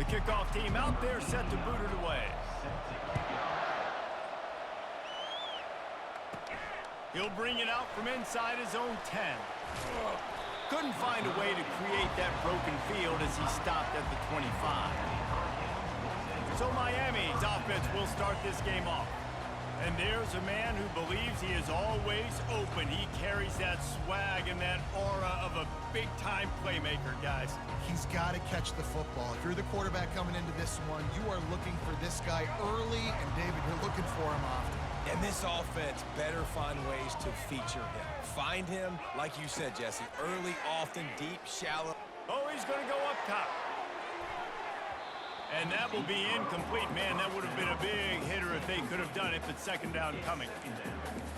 The kickoff team out there set to boot it away. He'll bring it out from inside his own 10. Couldn't find a way to create that broken field as he stopped at the 25. So Miami's offense will start this game off. And there's a man who believes he is always open. He carries that swag and that aura of a big-time playmaker, guys. He's got to catch the football. If you're the quarterback coming into this one, you are looking for this guy early, and David, you're looking for him often. And this offense better find ways to feature him. Find him, like you said, Jesse, early, often, deep, shallow. Oh, he's going to go up top. And that will be incomplete. Man, that would have been a big hitter if they could have done it, but second down coming.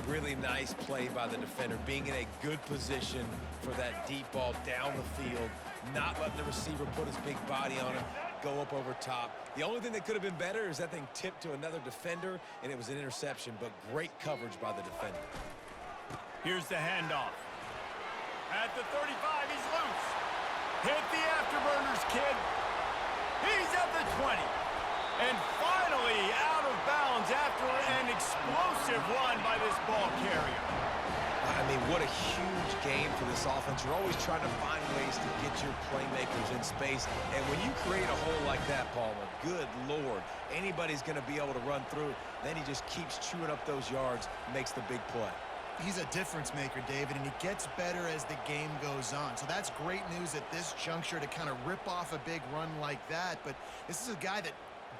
Really nice play by the defender, being in a good position for that deep ball down the field, not letting the receiver put his big body on him, go up over top. The only thing that could have been better is that thing tipped to another defender, and it was an interception, but great coverage by the defender. Here's the handoff. At the 35, he's loose. Hit the afterburners, kid. He's at the 20. And finally out of bounds after an explosive run by this ball carrier. I mean, what a huge game for this offense. You're always trying to find ways to get your playmakers in space. And when you create a hole like that, Palmer, good Lord, anybody's going to be able to run through. Then he just keeps chewing up those yards, makes the big play. He's a difference maker, David, and he gets better as the game goes on. So that's great news at this juncture to kind of rip off a big run like that. But this is a guy that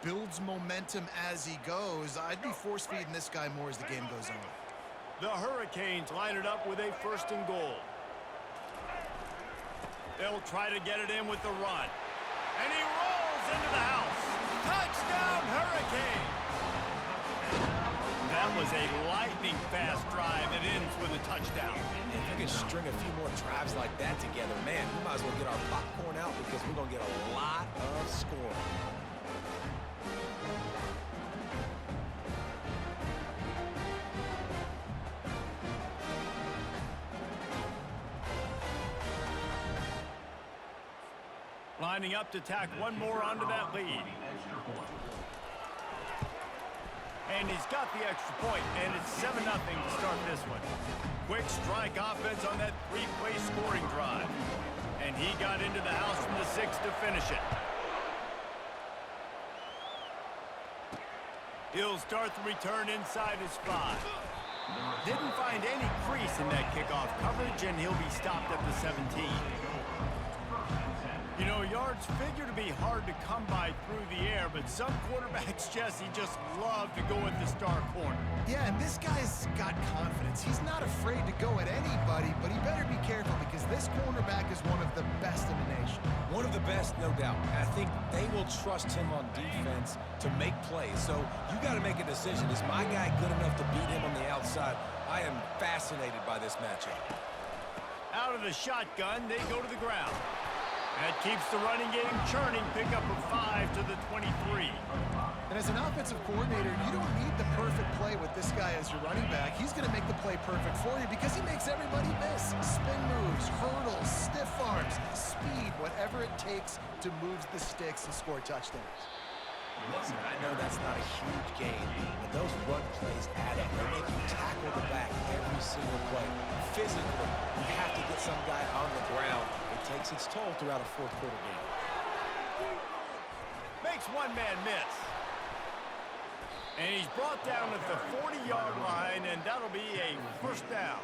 builds momentum as he goes. I'd be force-feeding this guy more as the game goes on. The Hurricanes line it up with a 1st and goal. They'll try to get it in with the run. And he rolls into the house. Touchdown, Hurricanes! That was a lightning-fast drive that ends with a touchdown. If you can string a few more drives like that together, man, we might as well get our popcorn out because we're going to get a lot of scoring. Lining up to tack one more onto that lead. And he's got the extra point, and it's 7-0 to start this one. Quick strike offense on that 3-play scoring drive. And he got into the house from the 6 to finish it. He'll start the return inside his 5. Didn't find any crease in that kickoff coverage, and he'll be stopped at the 17. You know, yards figure to be hard to come by through the air, but some quarterbacks, Jesse, just love to go at the star corner. Yeah, and this guy's got confidence. He's not afraid to go at anybody, but he better be careful because this cornerback is one of the best in the nation. One of the best, no doubt. I think they will trust him on defense to make plays. So you got to make a decision. Is my guy good enough to beat him on the outside? I am fascinated by this matchup. Out of the shotgun, they go to the ground. That keeps the running game churning. Pickup of 5 to the 23. And as an offensive coordinator, you don't need the perfect play with this guy as your running back. He's going to make the play perfect for you because he makes everybody miss. Spin moves, hurdles, stiff arms, speed, whatever it takes to move the sticks and score touchdowns. Listen, I know that's not a huge game, but those run plays add up. They make you tackle the back every single play. Physically, you have to get some guy on the ground. It takes its toll throughout a fourth-quarter game. Makes one man miss. And he's brought down at the 40-yard line, and that'll be a 1st down.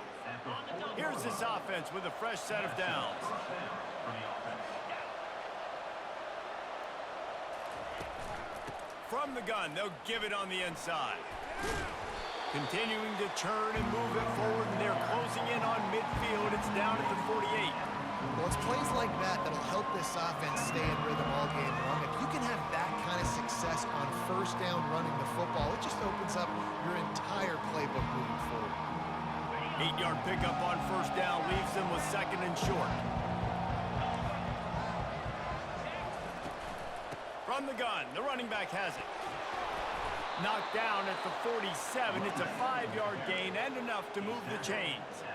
Here's this offense with a fresh set of downs. From the gun, they'll give it on the inside. Continuing to churn and move it forward, and they're closing in on midfield. It's down at the 48. Well, it's plays like that that'll help this offense stay in rhythm all game long. If you can have that kind of success on 1st down running the football, it just opens up your entire playbook moving forward. 8-yard pickup on 1st down leaves them with 2nd and short. From the gun, the running back has it. Knocked down at the 47. It's a 5-yard gain and enough to move the chains.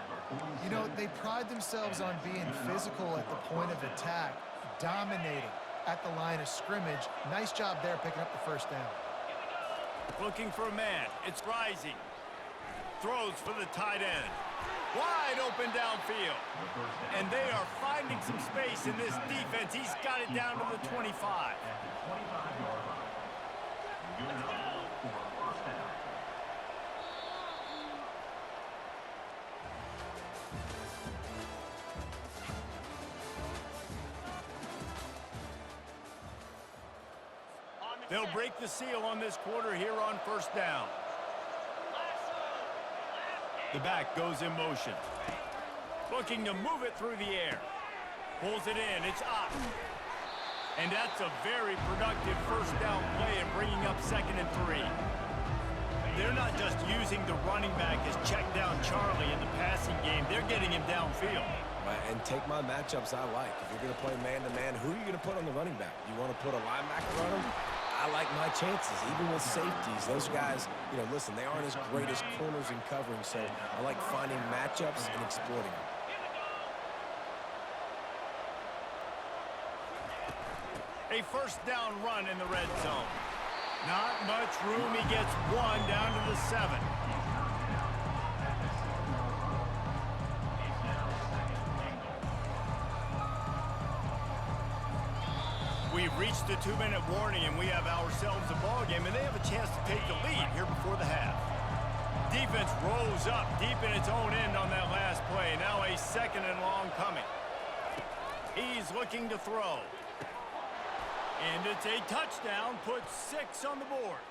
You know, they pride themselves on being physical at the point of attack, dominating, at the line of scrimmage. Nice job there picking up the first down. Looking for a man. It's Rising. Throws for the tight end. Wide open downfield. And they are finding some space in this defense. He's got it down to the 25. They'll break the seal on this quarter here on first down. The back goes in motion. Looking to move it through the air. Pulls it in. It's up. And that's a very productive first down play and bringing up 2nd and 3. They're not just using the running back as check down Charlie in the passing game. They're getting him downfield. And take my matchups I like. If you're going to play man-to-man, who are you going to put on the running back? You want to put a linebacker on him? I like my chances, even with safeties. Those guys, you know, listen, they aren't as great as corners in covering, so I like finding matchups and exploiting them. A first down run in the red zone. Not much room. He gets one down to the 7. We've reached the 2-minute warning, and we have ourselves a ball game, and they have a chance to take the lead here before the half. Defense rolls up deep in its own end on that last play. Now a 2nd and long coming. He's looking to throw. And it's a touchdown, puts 6 on the board.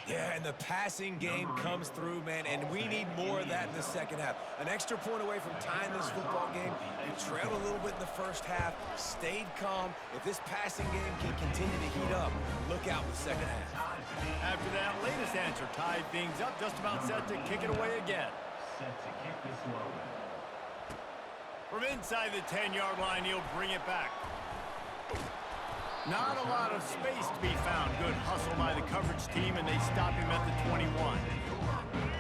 Yeah, and the passing game comes through, man, and we need more of that in the second half. An extra point away from tying this football game. You trailed a little bit in the first half, stayed calm. If this passing game can continue to heat up, look out in the second half. After that latest answer tied things up, just about set to kick it away again. From inside the 10-yard line, he'll bring it back. Not a lot of space to be found. Good hustle by the coverage team, and they stop him at the 21.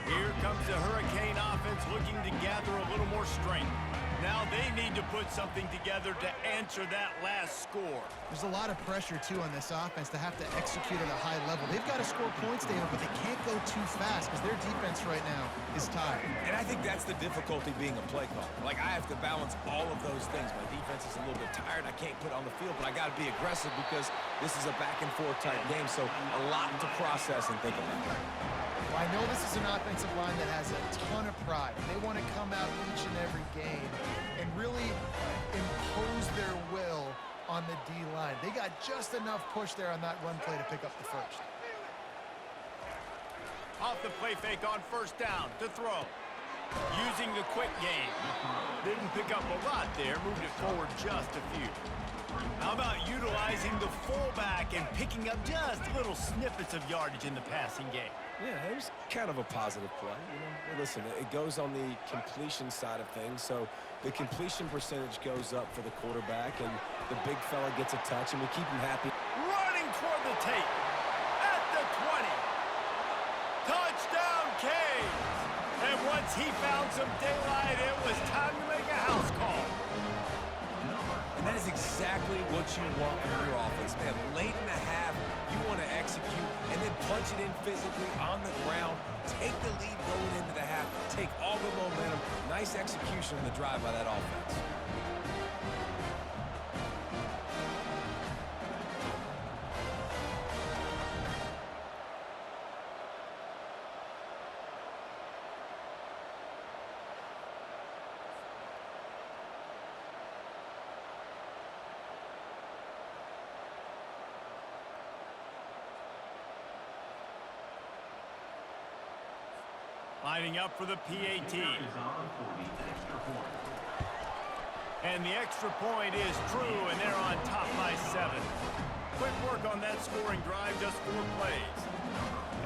Here comes the Hurricane offense looking to gather a little more strength. Now they need to put something together to answer that last score. There's a lot of pressure, too, on this offense to have to execute at a high level. They've got to score points, David, but they can't go too fast because their defense right now is tired. And I think that's the difficulty being a play caller. Like, I have to balance all of those things. My defense is a little bit tired. I can't put it on the field, but I got to be aggressive because this is a back-and-forth type game, so a lot to process and think about. Well, I know this is an offensive line that has a ton of pride. They want to come out each and every game and really impose their will on the D-line. They got just enough push there on that run play to pick up the first. Off the play fake on first down to throw. Using the quick game. Didn't pick up a lot there. Moved it forward just a few. How about utilizing the fullback and picking up just little snippets of yardage in the passing game? Yeah, it was kind of a positive play. You know, hey, listen, it goes on the completion side of things, so the completion percentage goes up for the quarterback, and the big fella gets a touch, and we keep him happy. Running toward the tape at the 20. Touchdown, Canes! And once he found some daylight, it was time to make a house call. And that is exactly what you want from your offense, man. Late in the half, you want to execute and then punch it in physically on the ground. Take the lead going into the half. Take all the momentum. Nice execution on the drive by that offense. Lining up for the PAT. And the extra point is true, and they're on top by 7. Quick work on that scoring drive, just 4 plays.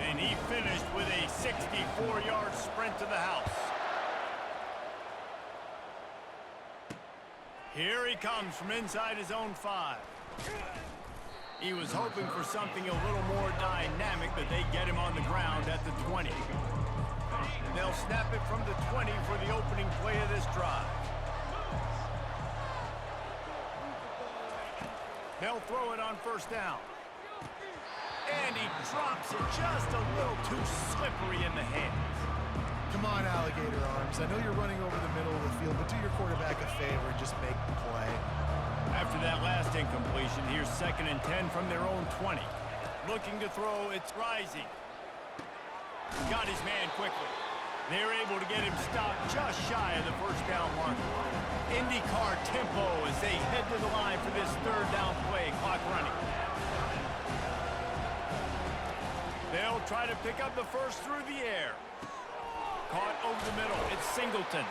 And he finished with a 64-yard sprint to the house. Here he comes from inside his own 5. He was hoping for something a little more dynamic, but they get him on the ground at the 20. They'll snap it from the 20 for the opening play of this drive. They'll throw it on first down. And he drops it just a little too slippery in the hands. Come on, alligator arms. I know you're running over the middle of the field, but do your quarterback a favor and just make the play. After that last incompletion, here's 2nd and 10 from their own 20. Looking to throw, it's Rising. Got his man quickly. They're able to get him stopped just shy of the first down marker. IndyCar tempo as they head to the line for this 3rd down play, clock running. They'll try to pick up the first through the air. Caught over the middle, it's Singleton.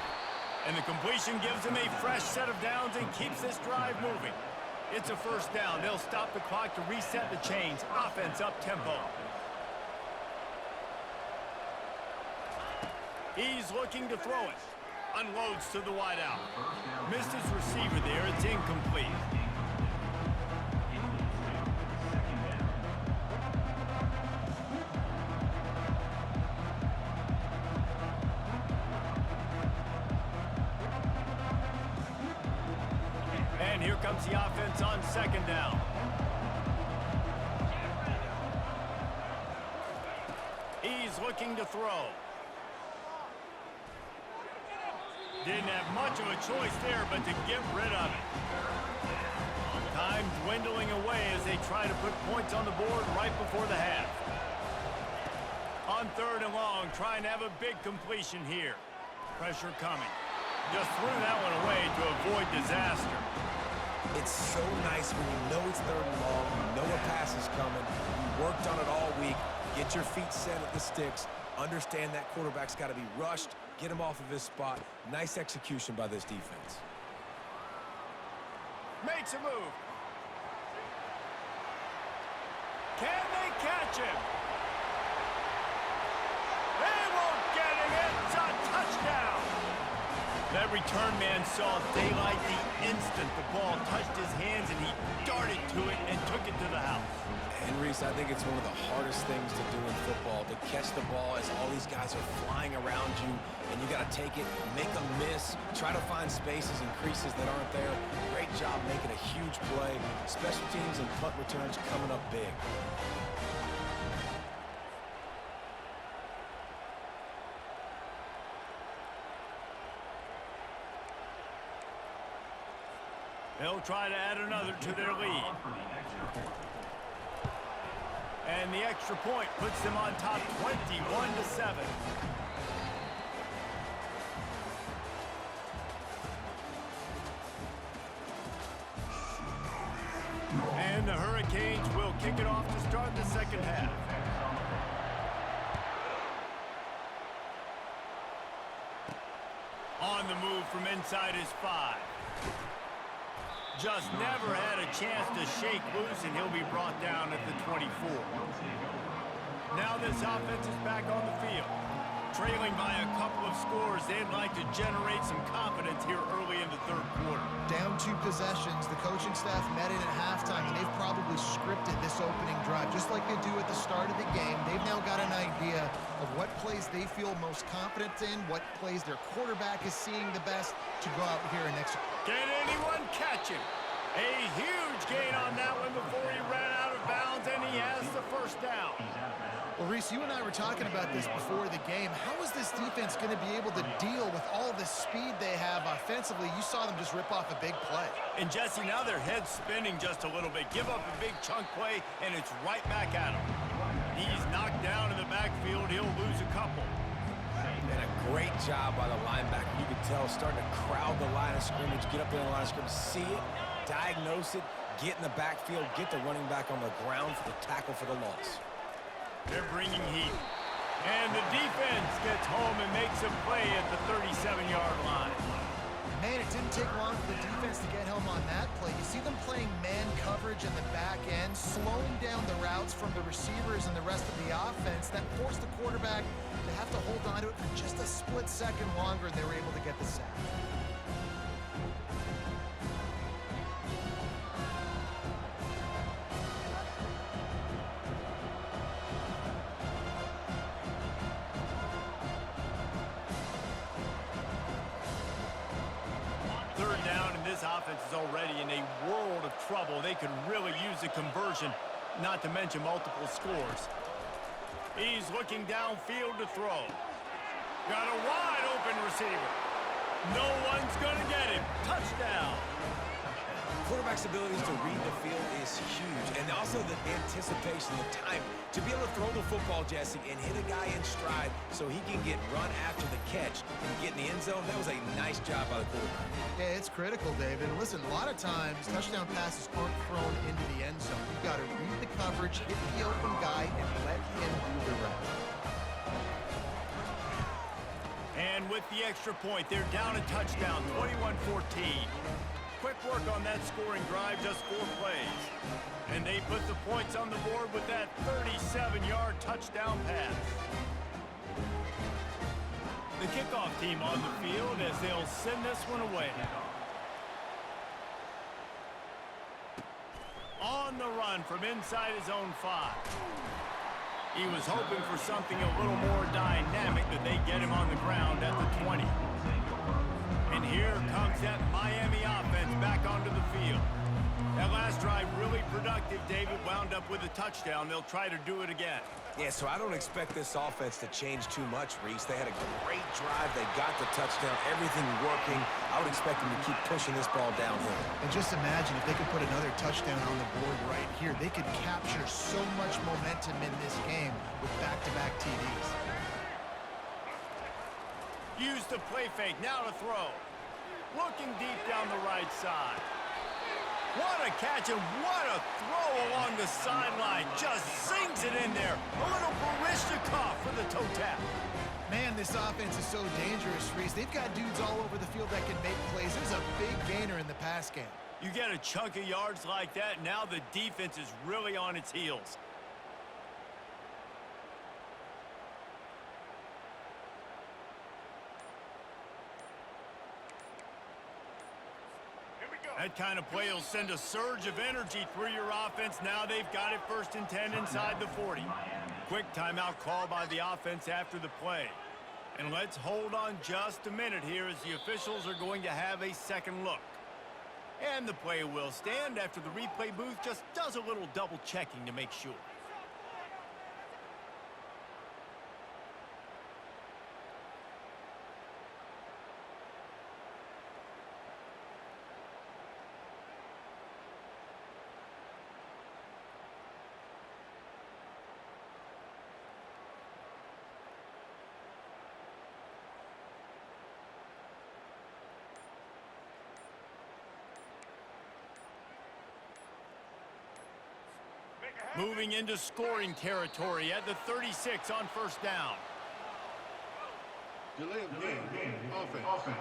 And the completion gives him a fresh set of downs and keeps this drive moving. It's a first down. They'll stop the clock to reset the chains. Offense up tempo. He's looking to throw it. Unloads to the wideout. Missed his receiver there. It's incomplete. And here comes the offense on 2nd down. He's looking to throw. Didn't have much of a choice there, but to get rid of it. Time dwindling away as they try to put points on the board right before the half. On 3rd and long, trying to have a big completion here. Pressure coming. Just threw that one away to avoid disaster. It's so nice when you know it's 3rd and long, you know a pass is coming, you worked on it all week, get your feet set at the sticks, understand that quarterback's got to be rushed, get him off of his spot. Nice execution by this defense. Makes a move. Can they catch him? They won't get him. It's a touchdown. That return man saw daylight the instant the ball touched his hands, and he darted to it and took it to the house. And Reese, I think it's one of the hardest things to do in football, to catch the ball as all these guys are flying around you, and you got to take it, make them miss, try to find spaces and creases that aren't there. Great job making a huge play. Special teams and punt returns coming up big. They'll try to add another to their lead. And the extra point puts them on top 21-7. And the Hurricanes will kick it off to start the 2nd half. On the move from inside his 5. Just never had a chance to shake loose, and he'll be brought down at the 24. Now this offense is back on the field. Trailing by a couple of scores, they'd like to generate some confidence here early in the 3rd quarter. Down 2 possessions, the coaching staff met in at halftime, and they've probably scripted this opening drive, just like they do at the start of the game. They've now got an idea of what plays they feel most confident in, what plays their quarterback is seeing the best to go out here and execute. Can anyone catch him? A huge gain on that one before he ran out of bounds, and he has the first down. Well, Reese, you and I were talking about this before the game. How is this defense going to be able to deal with all the speed they have offensively? You saw them just rip off a big play. And Jesse, now their head's spinning just a little bit. Give up a big chunk play, and it's right back at him. He's knocked down in the backfield. He'll lose a couple. And a great job by the linebacker. You can tell, starting to crowd the line of scrimmage, get up there in the line of scrimmage, see it, diagnose it, get in the backfield, get the running back on the ground for the tackle for the loss. They're bringing heat. And the defense gets home and makes a play at the 37-yard line. Man, it didn't take long for the defense to get home on that play. You see them playing man coverage in the back end, slowing down the routes from the receivers and the rest of the offense. That forced the quarterback to have to hold on to it for just a split second longer, and they were able to get the sack. offense is already in a world of trouble. They could really use a conversion, not to mention multiple scores. He's looking downfield to throw. Got a wide open receiver. No one's going to get him. Touchdown. Quarterback's abilities to read the field is huge, and also the anticipation, the time to be able to throw the football, Jesse, and hit a guy in stride so he can get run after the catch and get in the end zone. That was a nice job by the quarterback. Yeah, it's critical, David. And listen, a lot of times touchdown passes aren't thrown into the end zone. You've got to read the coverage, hit the open guy, and let him do the rest. And with the extra point, they're down a touchdown, 21-14. Quick work on that scoring drive, just 4 plays. And they put the points on the board with that 37-yard touchdown pass. The kickoff team on the field as they'll send this one away. On the run from inside his own 5. He was hoping for something a little more dynamic, that they get him on the ground at the 20. And here comes that Miami offense back onto the field. That last drive really productive. David wound up with a touchdown. They'll try to do it again. Yeah, so I don't expect this offense to change too much, Reese. They had a great drive. They got the touchdown. Everything working. I would expect them to keep pushing this ball downhill. And just imagine if they could put another touchdown on the board right here. They could capture so much momentum in this game with back-to-back TDs. Use the play fake. Now to throw. Looking deep down the right side. What a catch and what a throw along the sideline. Just sinks it in there. A little Barishnikov for the toe tap. Man, this offense is so dangerous, Reese. They've got dudes all over the field that can make plays. There's a big gainer in the pass game. You get a chunk of yards like that, now the defense is really on its heels. That kind of play will send a surge of energy through your offense. Now they've got it 1st and 10 inside the 40. Quick timeout call by the offense after the play. And let's hold on just a minute here as the officials are going to have a second look. And the play will stand after the replay booth just does a little double checking to make sure. Moving into scoring territory at the 36 on 1st down. Delay of game. Offense.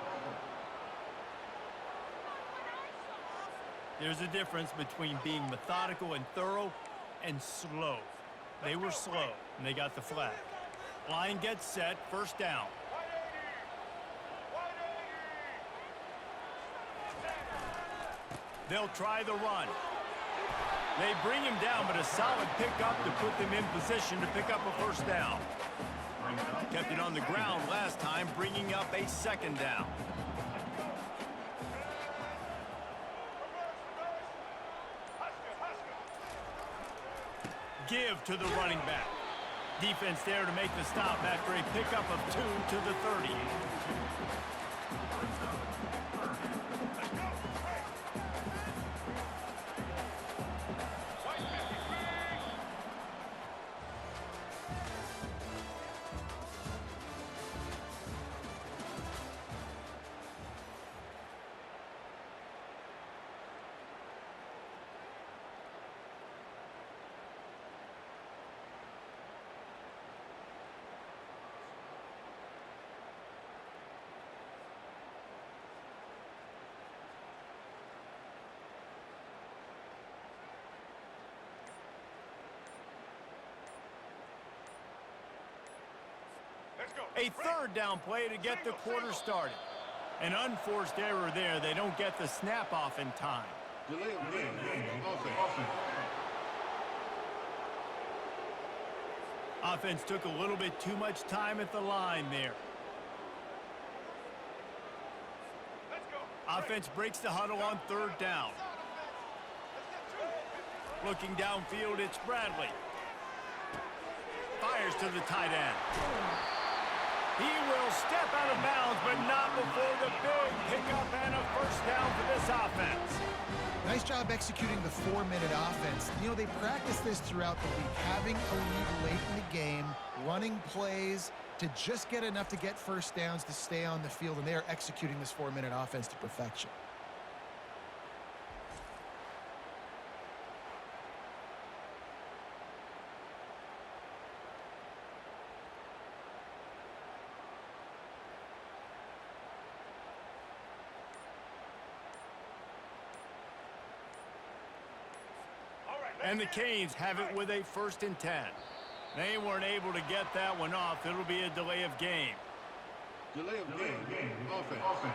There's a difference between being methodical and thorough and slow. They were slow, and they got the flag. Line gets set, 1st down. They'll try the run. They bring him down, but a solid pickup to put them in position to pick up a 1st down. Kept it on the ground last time, bringing up a 2nd down. Give to the running back. Defense there to make the stop after a pickup of 2 to the 30. A 3rd down play to get the quarter started. An unforced error there. They don't get the snap off in time. Delay of game. Offense. Offense took a little bit too much time at the line there. offense breaks the huddle on 3rd down. Looking downfield, it's Bradley. Fires to the tight end. He will step out of bounds, but not before the big pickup and a 1st down for this offense. Nice job executing the 4-minute offense. You know, they practice this throughout the week, having a lead late in the game, running plays to just get enough to get 1st downs to stay on the field, and they are executing this 4-minute offense to perfection. And the Canes have it with a 1st and 10. They weren't able to get that one off. It'll be a delay of game. Delay of game. Offense.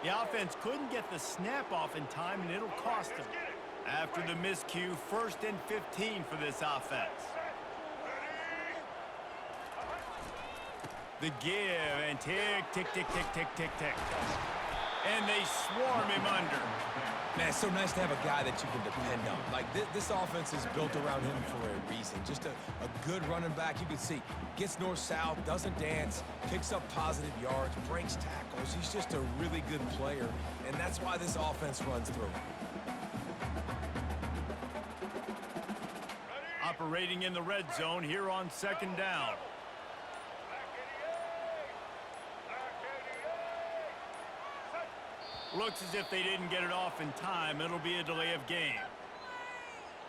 The offense couldn't get the snap off in time, and it'll cost them. After the miscue, 1st and 15 for this offense. The give, and tick, tick, tick, tick, tick, tick, tick. And they swarm him under. Man, it's so nice to have a guy that you can depend on. Like, this offense is built around him for a reason. Just a good running back. You can see, gets north-south, doesn't dance, picks up positive yards, breaks tackles. He's just a really good player, and that's why this offense runs through. Operating in the red zone here on 2nd down. Looks as if they didn't get it off in time. It'll be a delay of game.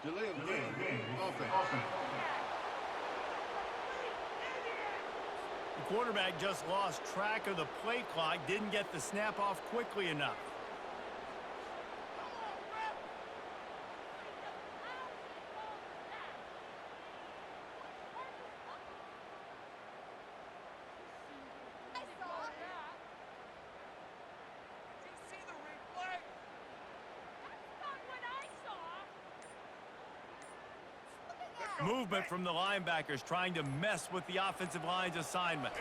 Delay of game. Offense. The quarterback just lost track of the play clock, didn't get the snap off quickly enough. Movement from the linebackers trying to mess with the offensive line's assignments.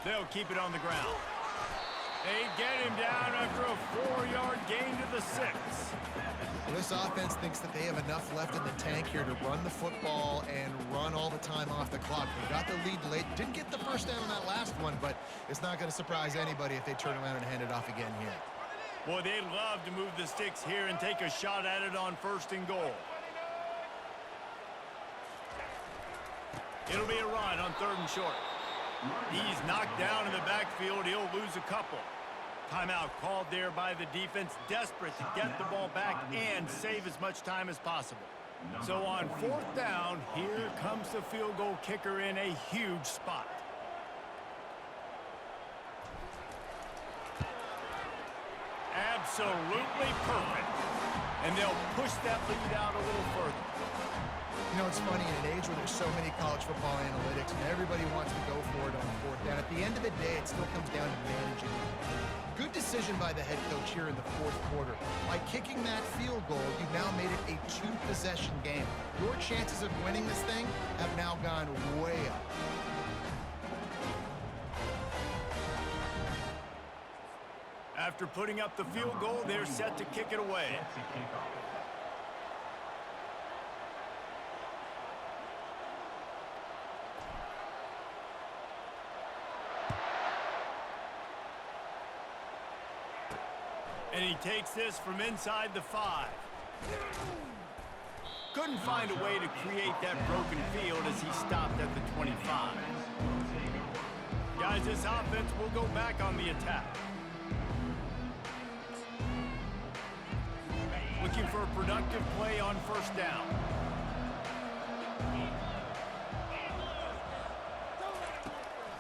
They'll keep it on the ground. They get him down after a 4-yard gain to the 6. Well, this offense thinks that they have enough left in the tank here to run the football and run all the time off the clock. They got the lead late. Didn't get the 1st down on that last one, but it's not going to surprise anybody if they turn around and hand it off again here. Boy, they'd love to move the sticks here and take a shot at it on 1st and goal. It'll be a run on 3rd and short. He's knocked down in the backfield. He'll lose a couple. Timeout called there by the defense, desperate to get the ball back and save as much time as possible. So on 4th down, here comes the field goal kicker in a huge spot. Absolutely perfect. And they'll push that lead out a little further. You know, it's funny, in an age where there's so many college football analytics and everybody wants to go for it on 4th down, at the end of the day, it still comes down to managing it. Good decision by the head coach here in the 4th quarter. By kicking that field goal, you've now made it a 2-possession game. Your chances of winning this thing have now gone way up. After putting up the field goal, they're set to kick it away. And he takes this from inside the 5. Couldn't find a way to create that broken field as he stopped at the 25. Guys, this offense will go back on the attack. Looking for a productive play on 1st down.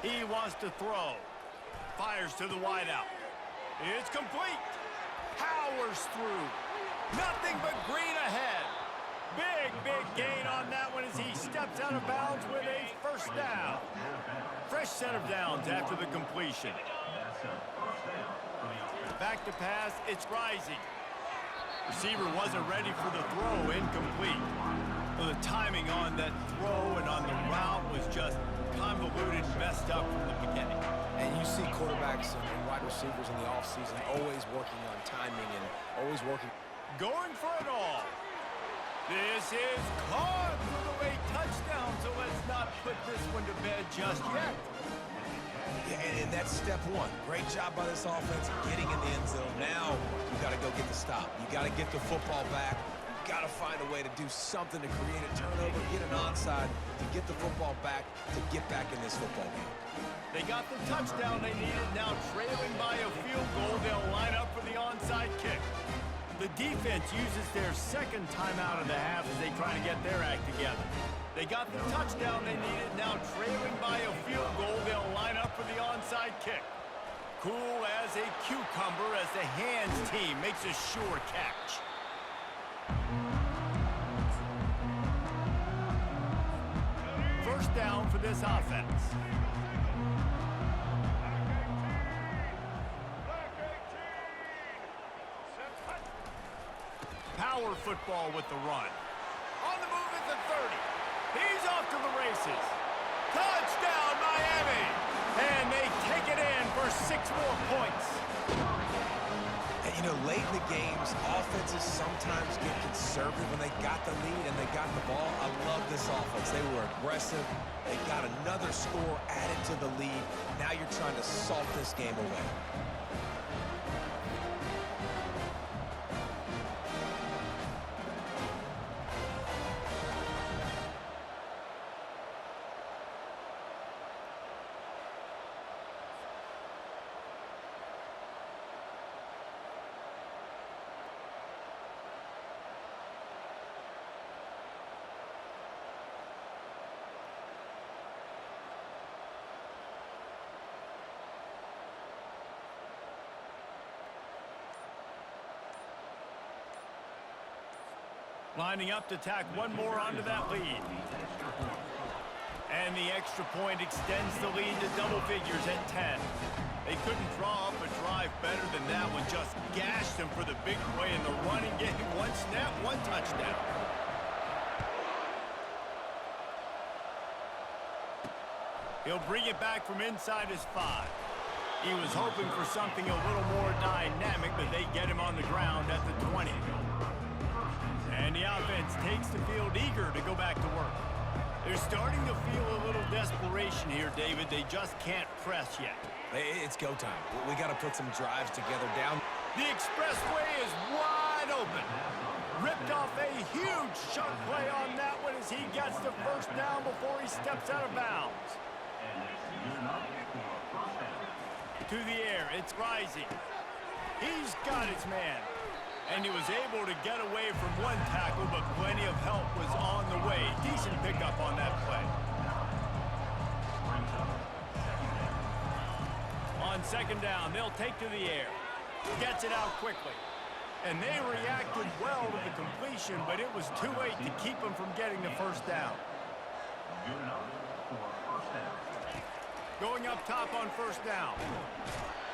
He wants to throw. Fires to the wideout. It's complete. Powers through. Nothing but green ahead. Big gain on that one as he steps out of bounds with a 1st down. Fresh set of downs after the completion. Back to pass, it's Rising. Receiver wasn't ready for the throw, incomplete. Well, the timing on that throw and on the route was just convoluted and messed up from the beginning. And you see quarterbacks and wide receivers in the offseason always working on timing and always working. Going for it all. This is caught for the late touchdown, so let's not put this one to bed just yet. Yeah, and that's step one. Great job by this offense getting in the end zone. Now you got to go get the stop. You got to get the football back. You got to find a way to do something to create a turnover, get an onside, to get the football back, to get back in this football game. They got the touchdown they needed. Now trailing by a field goal, they'll line up for the onside kick. The defense uses their second timeout of the half as they try to get their act together. They got the touchdown they needed. Now trailing by a field goal, they'll line up for the onside kick. Cool as a cucumber as the hands team makes a sure catch. First down for this offense. Power football with the run. On the move at the 30. He's off to the races. Touchdown, Miami! And they take it in for 6 more points. And, you know, late in the games, offenses sometimes get conservative when they got the lead and they got the ball. I love this offense. They were aggressive. They got another score added to the lead. Now you're trying to salt this game away. Lining up to tack one more onto that lead. And the extra point extends the lead to double figures at 10. They couldn't draw up a drive better than that one. Just gashed them for the big play in the running game. One snap, one touchdown. He'll bring it back from inside his 5. He was hoping for something a little more dynamic, but they get him on the ground at the 20. And the offense takes the field eager to go back to work. They're starting to feel a little desperation here, David. They just can't press yet. It's go time. We got to put some drives together down. The expressway is wide open. Ripped off a huge chunk play on that one as he gets the first down before he steps out of bounds. To the air, it's Rising. He's got his man. And he was able to get away from one tackle, but plenty of help was on the way. Decent pickup on that play. On second down, they'll take to the air. Gets it out quickly. And they reacted well to the completion, but it was too late to keep them from getting the first down. Going up top on first down.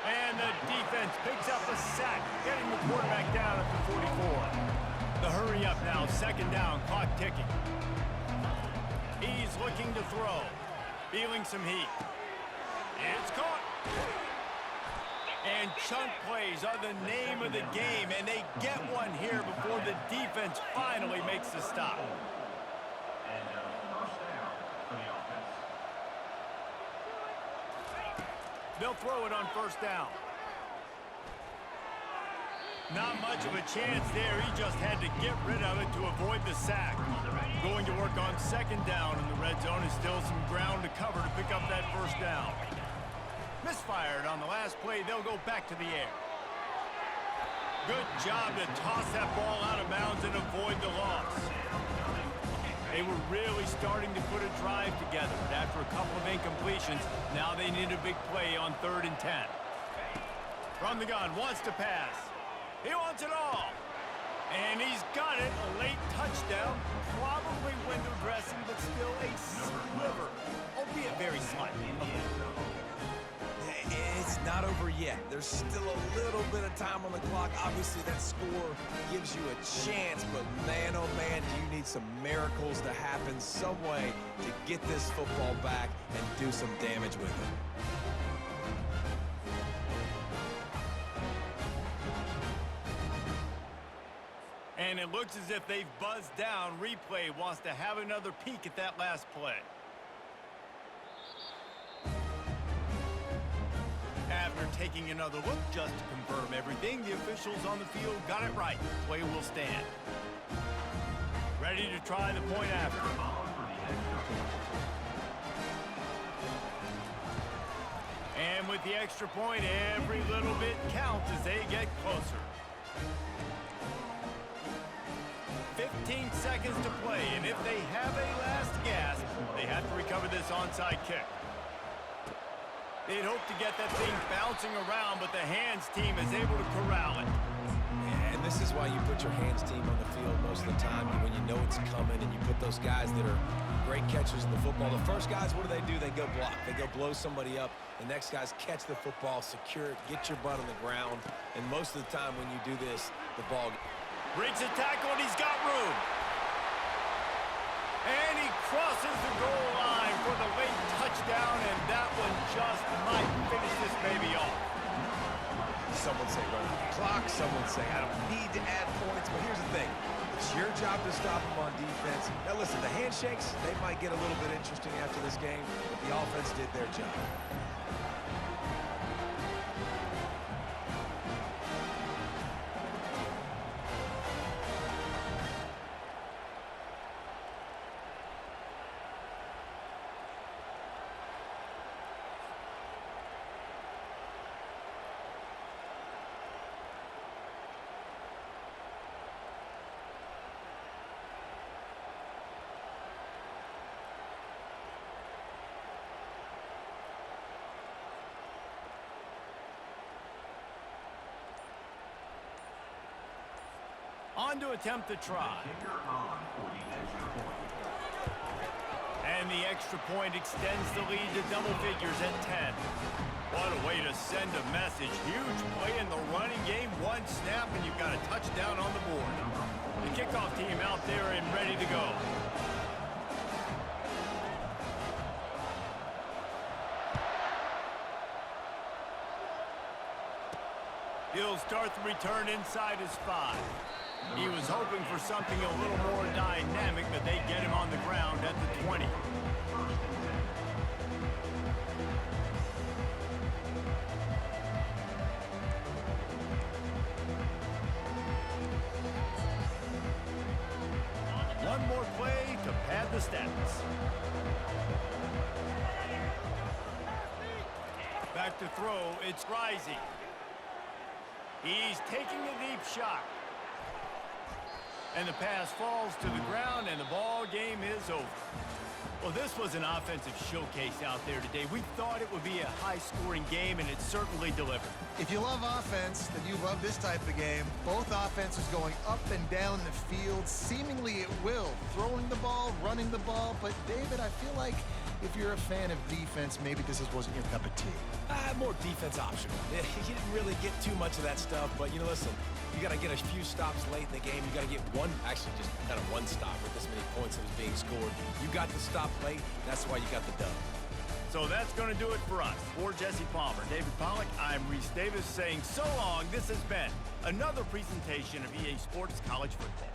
And the defense picks up a sack, getting the quarterback down at the 44. The hurry up now, second down, clock ticking. He's looking to throw, feeling some heat. It's caught. And chunk plays are the name of the game, and they get one here before the defense finally makes the stop. They'll throw it on first down. Not much of a chance there. He just had to get rid of it to avoid the sack. Going to work on second down in the red zone is still some ground to cover to pick up that first down. Misfired on the last play. They'll go back to the air. Good job to toss that ball out of bounds and avoid the loss. They were really starting to put a drive together, but after a couple of incompletions, now they need a big play on 3rd and 10. From the gun, wants to pass. He wants it all. And he's got it, a late touchdown. Probably window dressing, but still a sliver, albeit very slight. It's not over yet. There's still a little bit of time on the clock. Obviously, that score gives you a chance, but man, oh man, do you need some miracles to happen some way to get this football back and do some damage with it. And it looks as if they've buzzed down. Replay wants to have another peek at that last play. After taking another look just to confirm everything, the officials on the field got it right. Play will stand. Ready to try the point after. And with the extra point, every little bit counts as they get closer. 15 seconds to play, and if they have a last gasp, they have to recover this onside kick. They'd hope to get that thing bouncing around, but the hands team is able to corral it. And this is why you put your hands team on the field most of the time, when you know it's coming, and you put those guys that are great catchers in the football. The first guys, what do? They go block. They go blow somebody up. The next guys catch the football, secure it, get your butt on the ground. And most of the time when you do this, the ball... Breaks a tackle, and he's got room. And he crosses the goal line for the late touchdown, and that one just might finish this baby off. Some would say run the clock. Some would say I don't need to add points. But here's the thing. It's your job to stop them on defense. Now, listen, the handshakes, they might get a little bit interesting after this game, but the offense did their job. On to attempt the try. And the extra point extends the lead to double figures at 10. What a way to send a message. Huge play in the running game. One snap, and you've got a touchdown on the board. The kickoff team out there and ready to go. He'll start the return inside his 5. He was hoping for something a little more dynamic, but they get him on the ground at the 20. One more play to pad the stats. Back to throw, it's Rising. He's taking a deep shot. And the pass falls to the ground, and the ball game is over. Well, this was an offensive showcase out there today. We thought it would be a high-scoring game, and it certainly delivered. If you love offense, then you love this type of game. Both offenses going up and down the field, seemingly at will. Throwing the ball, running the ball. But, David, I feel like if you're a fan of defense, maybe this wasn't your cup of tea. More defense optional. You didn't really get too much of that stuff, but, you know, listen, you got to get a few stops late in the game. You got to get one, actually just kind of one stop with this many points that was being scored. You got the stop late. That's why you got the dub. So that's going to do it for us. For Jesse Palmer, David Pollack, I'm Reese Davis saying so long. This has been another presentation of EA Sports College Football.